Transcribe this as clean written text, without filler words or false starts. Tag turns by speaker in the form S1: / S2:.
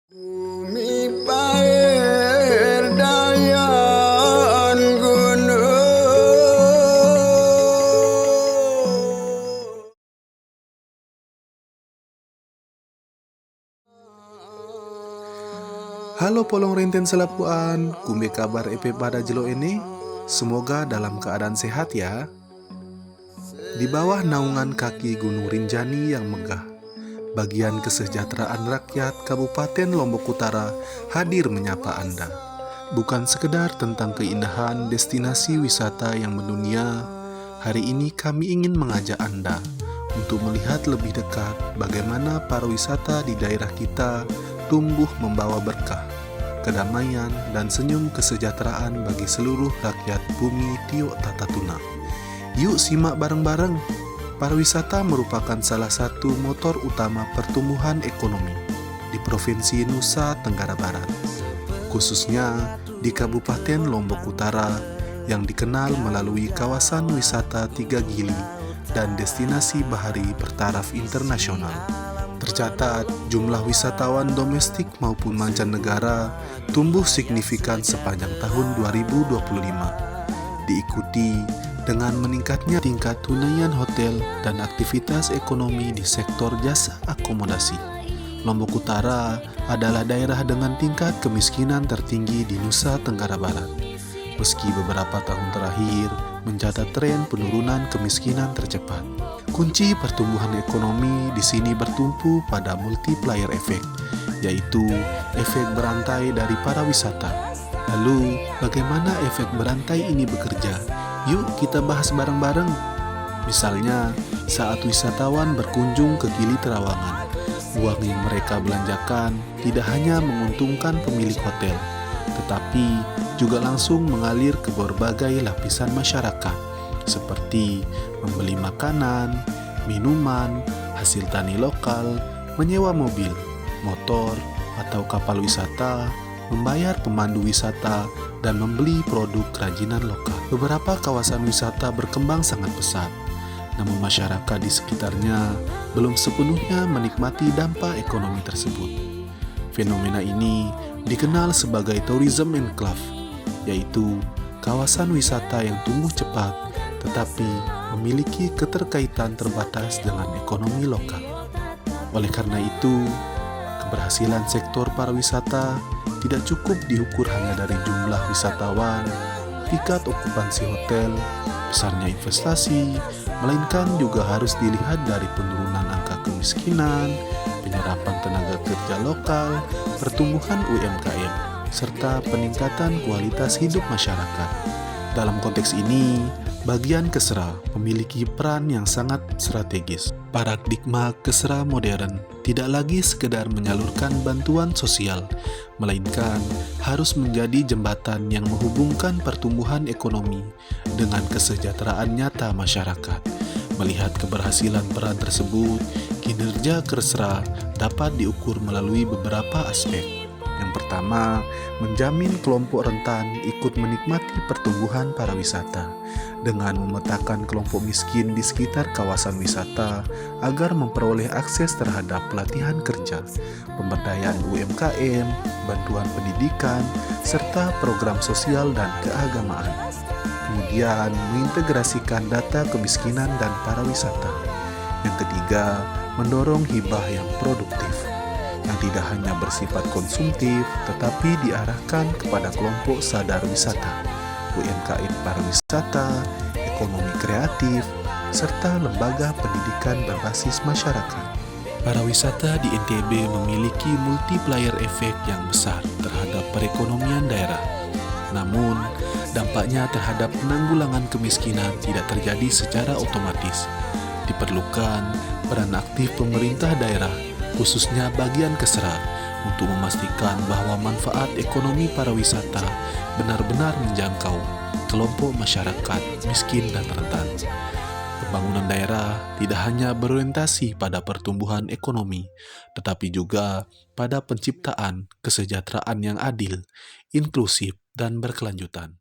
S1: Bumi pair dayan gunung.
S2: Halo polong renten selapuan, kumbe kabar EP pada jelo ini? Semoga dalam keadaan sehat ya. Di bawah naungan kaki Gunung Rinjani yang megah, bagian kesejahteraan rakyat Kabupaten Lombok Utara hadir menyapa Anda. Bukan sekedar tentang keindahan destinasi wisata yang mendunia, hari ini kami ingin mengajak Anda untuk melihat lebih dekat bagaimana pariwisata di daerah kita tumbuh membawa berkah, kedamaian, dan senyum kesejahteraan bagi seluruh rakyat bumi Tiok Tatatuna. Yuk simak bareng-bareng. Pariwisata merupakan salah satu motor utama pertumbuhan ekonomi di Provinsi Nusa Tenggara Barat, khususnya di Kabupaten Lombok Utara yang dikenal melalui kawasan wisata Tiga Gili dan destinasi bahari bertaraf internasional. Tercatat, jumlah wisatawan domestik maupun mancanegara tumbuh signifikan sepanjang tahun 2025, diikuti dengan meningkatnya tingkat hunian hotel dan aktivitas ekonomi di sektor jasa akomodasi. Lombok Utara adalah daerah dengan tingkat kemiskinan tertinggi di Nusa Tenggara Barat, meski beberapa tahun terakhir mencatat tren penurunan kemiskinan tercepat. Kunci pertumbuhan ekonomi di sini bertumpu pada multiplier effect, yaitu efek berantai dari para wisata. Lalu, bagaimana efek berantai ini bekerja? Yuk kita bahas bareng-bareng. Misalnya, saat wisatawan berkunjung ke Gili Trawangan, uang yang mereka belanjakan tidak hanya menguntungkan pemilik hotel, tetapi juga langsung mengalir ke berbagai lapisan masyarakat, seperti membeli makanan, minuman, hasil tani lokal, menyewa mobil, motor, atau kapal wisata, membayar pemandu wisata, dan membeli produk kerajinan lokal. Beberapa kawasan wisata berkembang sangat pesat, namun masyarakat di sekitarnya belum sepenuhnya menikmati dampak ekonomi tersebut. Fenomena ini dikenal sebagai tourism enclave, yaitu kawasan wisata yang tumbuh cepat tetapi memiliki keterkaitan terbatas dengan ekonomi lokal. Oleh karena itu, keberhasilan sektor pariwisata tidak cukup diukur hanya dari jumlah wisatawan, tingkat okupansi hotel, besarnya investasi, melainkan juga harus dilihat dari penurunan angka kemiskinan, penyerapan tenaga kerja lokal, pertumbuhan UMKM, serta peningkatan kualitas hidup masyarakat. Dalam konteks ini, bagian Kesra memiliki peran yang sangat strategis. Paradigma Kesra modern tidak lagi sekedar menyalurkan bantuan sosial, melainkan harus menjadi jembatan yang menghubungkan pertumbuhan ekonomi dengan kesejahteraan nyata masyarakat. Melihat keberhasilan peran tersebut, kinerja Kesra dapat diukur melalui beberapa aspek. Yang pertama, menjamin kelompok rentan ikut menikmati pertumbuhan pariwisata dengan memetakan kelompok miskin di sekitar kawasan wisata agar memperoleh akses terhadap pelatihan kerja, pemberdayaan UMKM, bantuan pendidikan, serta program sosial dan keagamaan. Kemudian, mengintegrasikan data kemiskinan dan pariwisata. Yang ketiga, mendorong hibah yang produktif, yang tidak hanya bersifat konsumtif, tetapi diarahkan kepada kelompok sadar wisata, UMKM pariwisata, ekonomi kreatif, serta lembaga pendidikan berbasis masyarakat. Pariwisata di NTB memiliki multiplier effect yang besar terhadap perekonomian daerah. Namun, dampaknya terhadap penanggulangan kemiskinan tidak terjadi secara otomatis. Diperlukan peran aktif pemerintah daerah, khususnya bagian Kesra, untuk memastikan bahwa manfaat ekonomi pariwisata benar-benar menjangkau kelompok masyarakat miskin dan rentan. Pembangunan daerah tidak hanya berorientasi pada pertumbuhan ekonomi, tetapi juga pada penciptaan kesejahteraan yang adil, inklusif, dan berkelanjutan.